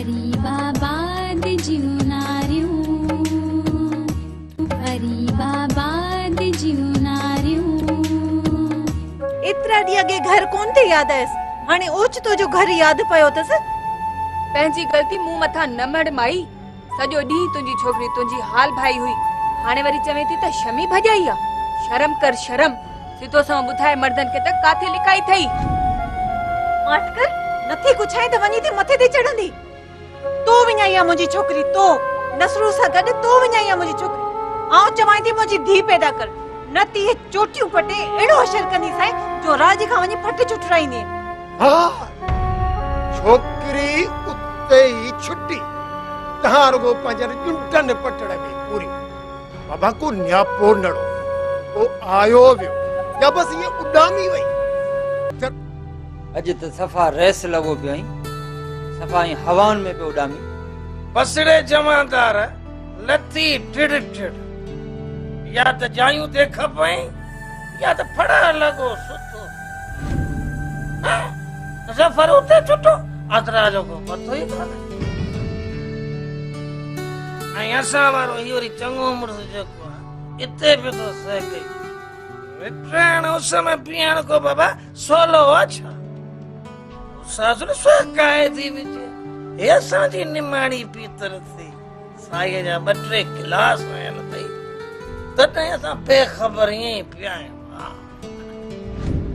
फरीबाबाद जीवनारियूं, फरीबाबाद जीवनारियूं। एतरा D अगे घर कोन थे याद है, हाने ओचतो जो घर याद पयो तस। पंहिंजी गलती मुंह मथा न मड़ माई। सॼो ॾींहुं तुंहिंजी छोकिरी तुंहिंजी हाल भाई हुई, हाणे वरी चवे थी त शमी भॼाई आहे। शर्म कर शर्म। सिधो सो ॿुधाए मर्दन खे त काथे लिकाई थई। माटकर नथी कुछ है त वनी थी मथे ते चढ़ंदी। तो विञाईया मुंहिंजी छोकिरी, तो नसरू सां गॾु तो विञाईया मुंहिंजी छोकिरी। आउं चवां थी मुंहिंजी धी पैदा कर, न ती चोटियूं पटे अहिड़ो अशर कंदी साईं जो राज खां वञी फट चुटराईंदी। हाँ छोकरी उते ही छुट्टी तहां रुगो पंजर जुंटन पटड़ में पूरी बाबा को न्यापो नड़ो ओ आयो वियो या बस ये उडामी वई। अज त सफा रेस लगो पियो सफा हवान में पे उडामी। बसड़े जमादार लती टिड़ टिड़ या त जायूं देख पई या त फड़ा लगो सुतो। सफर उते छुटो अतरा जो को पतो ही काने। आई असा वारो ही वरी चंगो मुर्स जको इते पे तो सह गई ट्रेन उस समय पियण को बाबा सोलो अच्छा सासुर सकाए थी विचे हे असा जी निमाणी पीतर थी साईं जा बटरे गिलास आयल थई तते असा बेखबर ही पिया।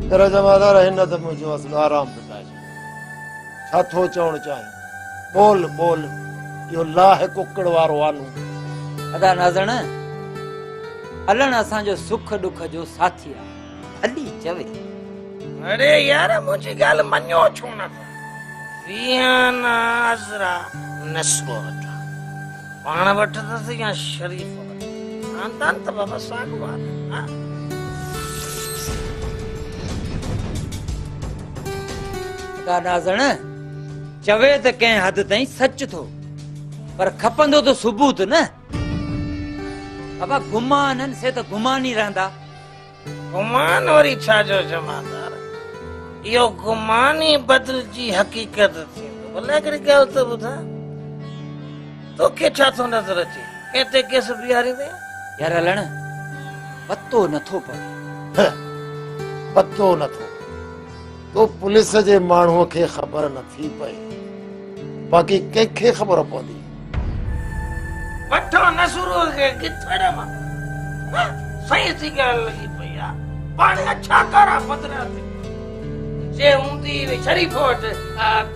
तेरा जमादार हिन त मुंहिंजो असलो आराम पिटाए छा थो चवण चाहीं? बोल बोल यो लाह कुकड़ वारो आनू। अदा नाज़ण हलण असांजो सुख दुख जो साथी आहे, हली चवे। अरे यार मुझे गाल मन्यो छो न वियाना अजरा नस्बो वटा पाण वठ त या शरीफ खानदान त बाबा सागवान। अदा नाज़ण चवे त कंहिं हद ताईं सच थो, पर खपंदो तो सबूत न। बाबा गुमानन से तो गुमान ही रहंदा। गुमान वरी छा जो जमादार यो गुमान ही बदल जी हकीकत थी। भले करे ॻाल्हि त ॿुधा तो के छा थो नज़र अचे केते केस बिहारी दे यार हलण पतो नथो पए। पतो नथो तो पुलिस जे माण्हूअ खे ख़बर नथी पए, बाक़ी कंहिंखे ख़बर पवंदी। वठो नसुरो के किथड़े मां सही सी ॻाल्हि लगी पई आ। पाण अच्छा करा पतरा थी जे हूंदी वे शरीफ वट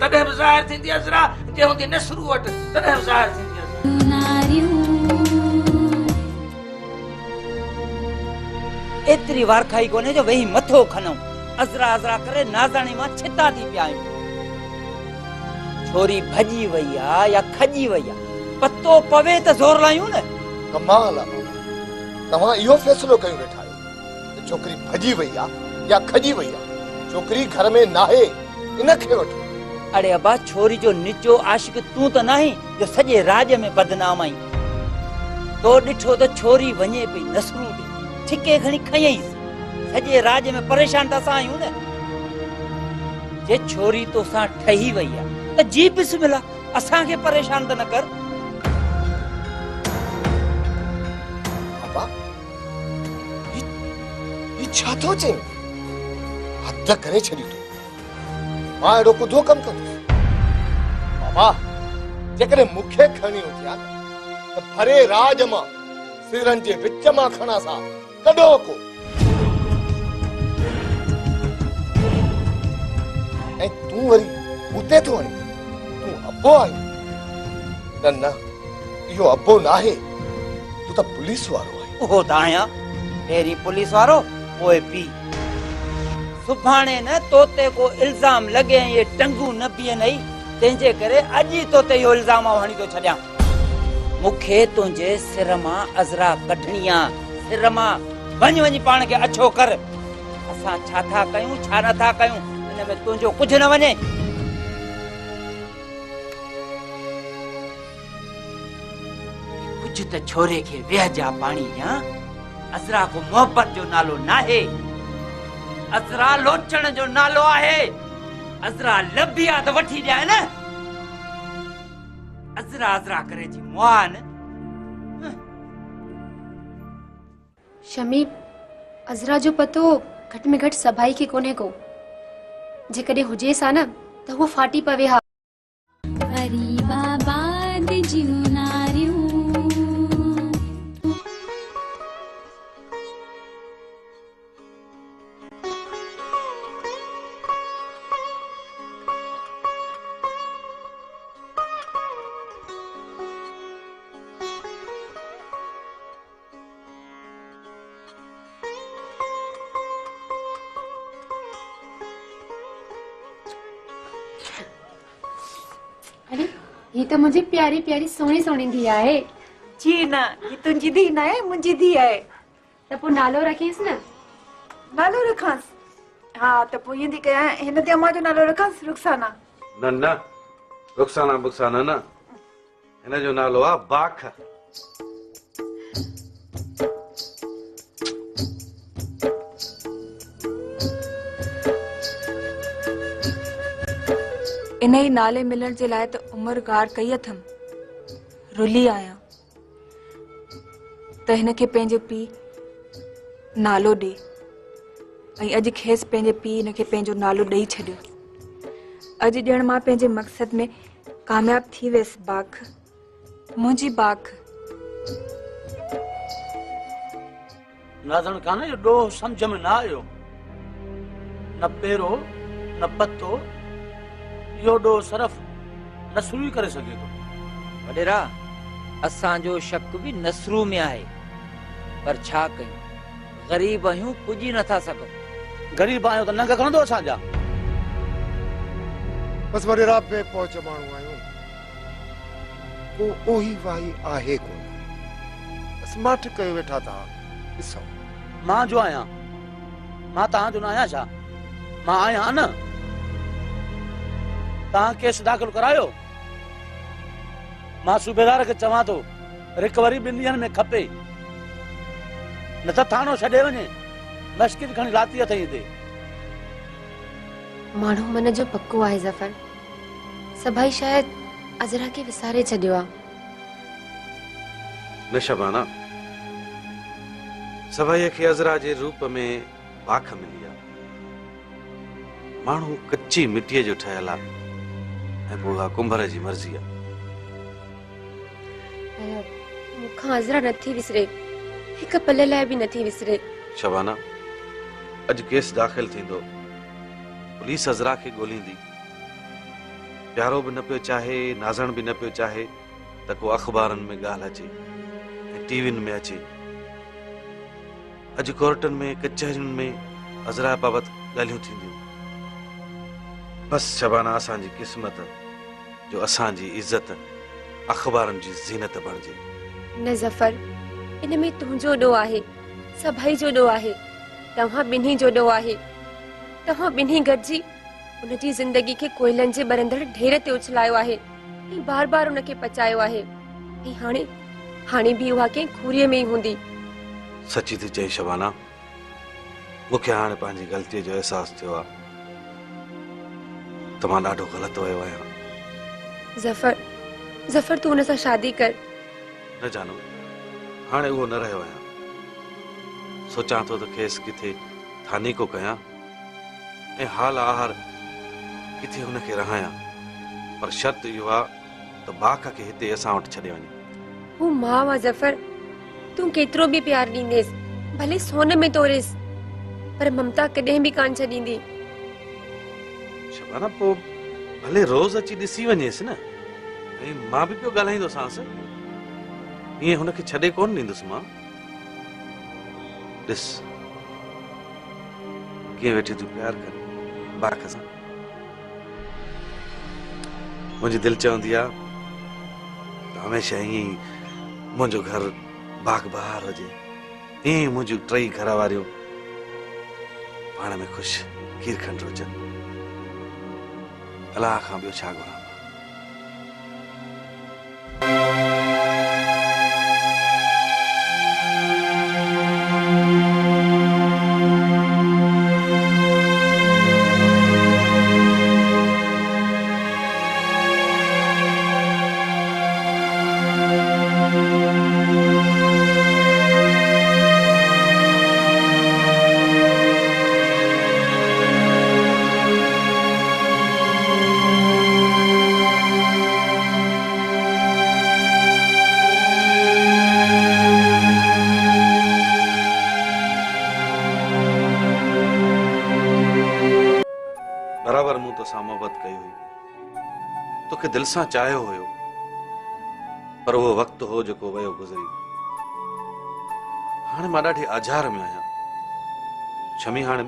तॾहिं बि ज़ाहिर थींदी अज़रा, जे हूंदी नसरू वट तॾहिं बि ज़ाहिर थींदी अज़रा। एतरी वारखाई कोने जो वेही मथो खनऊं अज़रा अज़रा करे नाज़ाणी मां छिता थी पिया आहियूं। छोरी भॼी वई आ या खॼी वई आ पतो पवे त ज़ोर लायूं न। कमाल आहे तव्हां इहो फ़ैसिलो कयो वेठा आहियो त छोकिरी भॼी वई आहे या खॼी वई आहे। छोकिरी घर में नाहे इनखे वठो। अरे अबा छोरी जो निजो आशिक तूं त नाही जो सॼे राज में बदनाम आई। तो ॾिठो त छोरी वञे पई नसरू ॾे छिके खणी खयईंसि, सॼे राज में परेशान त असां आहियूं न। जे छोरी तोसां ठही वई आहे त जी बिस्मिल्लाह असांखे परेशान त न कर। छा थो चई? हद करे छॾी तो मां एॾो कुधो कमु कंदुसि। बाबा जेकॾहिं मूंखे खणी हुजे हा त भरे राज मां सिरनि जे विच मां खणा सा कॾो को ऐं तूं वरी उते थो वञी तूं अबो आई। न न इहो अबो नाहे, तूं त पुलिस वारो आहीं। ओहो त आहियां पहिरीं पुलिस वारो ओए पी। सुभाणे न तोते को इल्जाम लगे ये टंगू न बीहन आई तंहिंजे करे अॼु तोते इहो इल्जाम हणी थो छॾियां। मूंखे तुंहिंजे सिर मां अज़रा कढणी आहे, सिर मां वञ वञ पाण खे अछो कर। असां छा था कयूं छा नथा कयूं हिन में तुंहिंजो कुझु न वञे। कुझु त छोरे खे वेह जा पाणी ॾियां। अज़रा को मोहब्बत जो नालो नाहे, अज़रा लोचण जो नालो आहे। अज़रा लभी आ त वठी ॾियां न। अजरा अजरा करे जी मुआन शमी अज़रा जो पतो घट में घट सभाई के कोने को जेकॾहिं हुजे सा न त वो फाटी पवे हा। गरीबाबाद जूं नारियूं अरे ये तो मुझे प्यारी प्यारी सोहणी सोहणी धी आहे। जी न ही तुंहिंजी धी न आहे मुंहिंजी धी आहे। त पोइ नालो रखेसि न। नालो रखांसि हा त पोइ ईंदी कयां हिन ते अम्मा जो नालो रखांसि रुखसाना। न न रुखसाना बुखसाना न हिन जो नालो आहे बाख। इन ई नाले मिलण जे लाइ त उमिरि गार कई अथमि, रुली आहियां त हिनखे पंहिंजो पीउ नालो ॾे ऐं अॼु खेसि पंहिंजे पीउ हिनखे पंहिंजो नालो ॾेई छॾियो। अॼु ॼण मां पंहिंजे मक़सद में कामयाब थी वियसि। बाख मुंहिंजी बाख। नाज़ण कान्हे जो ॾोह सम्झ में न आयो, न पेरो न पतो, इहो ॾोह सिर्फ़ नसरू ई करे सघे थो। वॾेरा असांजो शक बि नसरू में आहे, पर छा कयूं ग़रीब आहियूं पुॼी नथा सघूं। ग़रीब आहियो त नंग खणंदो असांजा। बस वडेरा पे पहुच माण्हू आहियूं, को ओही वाही आहे कोन, बस माठ कयो वेठा था। ॾिसो मां जो आहियां, मां तव्हां जो न आहियां छा? मां आहियां न। तव्हां केस दाख़िल करायो, मां सूबेदार खे चवां थो रिकवरी 2 ॾींहनि में खपे, न त थानो छॾे वञे, मश्किल खणी लाती अथई हिते। माण्हू मन जो पक्को आहे ज़फर, सभाई शायद अज़रा के विसारे छॾियो आहे। न शबाना, सभाईअ खे अज़रा जे रूप में बाख मिली आहे। माण्हू कच्ची मिटीअ जो ठहियल आहे ऐं पोइ उहा कुंभर जी मर्ज़ी आहे। मूंखां अज़रा नथी विसरे, हिक पल लाइ बि नथी विसरे। शबाना, अॼु केस दाख़िल थींदो, पुलिस अज़रा खे ॻोल्हींदी, प्यारो बि न पियो चाहे, नाज़ण बि न पियो चाहे त को अख़बारनि में ॻाल्हि अचे ऐं टीवियुनि में अचे। अॼु कोर्टनि में कचहरियुनि में अज़रा बाबति ॻाल्हियूं थींदियूं। बस शबाना, असांजी क़िस्मत जो असांजी इज़त अख़बारनि जी ज़ीनत बणिजे। न ज़फर, इन में तुंहिंजो ॾोह आहे, सभाई जो ॾोह आहे, तव्हां ॿिन्ही जो ॾोह आहे। तव्हां ॿिन्ही गॾिजी उनजी ज़िंदगी खे कोयलनि जे ॿरंदड़ ढेर ते उछलायो आहे ऐं बार बार उनखे पचायो आहे, ऐं हाणे बि उहा कंहिं खूरीअ में ई हूंदी। सची थी चई शबाना, मूंखे हाणे पंहिंजी ग़लतीअ जो अहसासु थियो आहे त मां ॾाढो ग़लति वियो आहियां। ज़फर तूं हुन सां शादी कर। न जानू, हाणे उहो न रहियो आहियां। सोचां थो त खेसि किथे थानी को कयां ऐं हाल आहार किथे हुनखे रहायां, पर शर्त इहो आहे त बाख खे हिते असां वटि छॾे वञे। हू मां वा ज़फर, तूं केतिरो बि प्यार ॾींदेसि, भले सोन में तोड़ेसि, पर ममता कॾहिं बि कान छॾींदी। शबाना, पोइ भले रोज़ अची ॾिसी वञेसि न, ऐं मां बि पियो ॻाल्हाईंदोसांसि, ईअं हुनखे छॾे कोन ॾींदुसि मां। ॾिस कीअं वेठी तूं प्यार कर बाख सां। मुंहिंजी दिलि चवंदी आहे त हमेशह ईअं ई मुंहिंजो घर बाग बहार हुजे, ईअं ई मुंहिंजूं 3 घर वारियूं पाण में ख़ुशि खीर खंड हुजनि। अलाह खां ॿियो छा घुरां। तोखे दिल सां चाहियो हुयो, पर उहो वक़्तु हो जेको वयो गुज़री। हाणे मां ॾाढी आज़ार में आहियां। शमी हाणे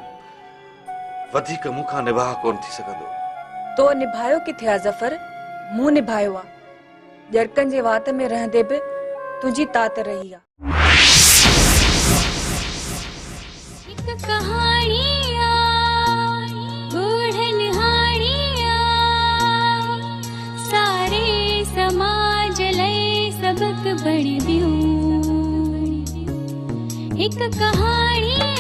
वधीक मूंखां निभाह कोन थी सघंदो। तो निभायो किथे आ ज़फर? मूं निभायो आ। जड़कन जे वात में रहंदे बि तुंहिंजी तात रही आ। हिक कहाणी आ गूढ़न हाणी आ, सारे समाज लई सबक बण दियो। हिक कहाणी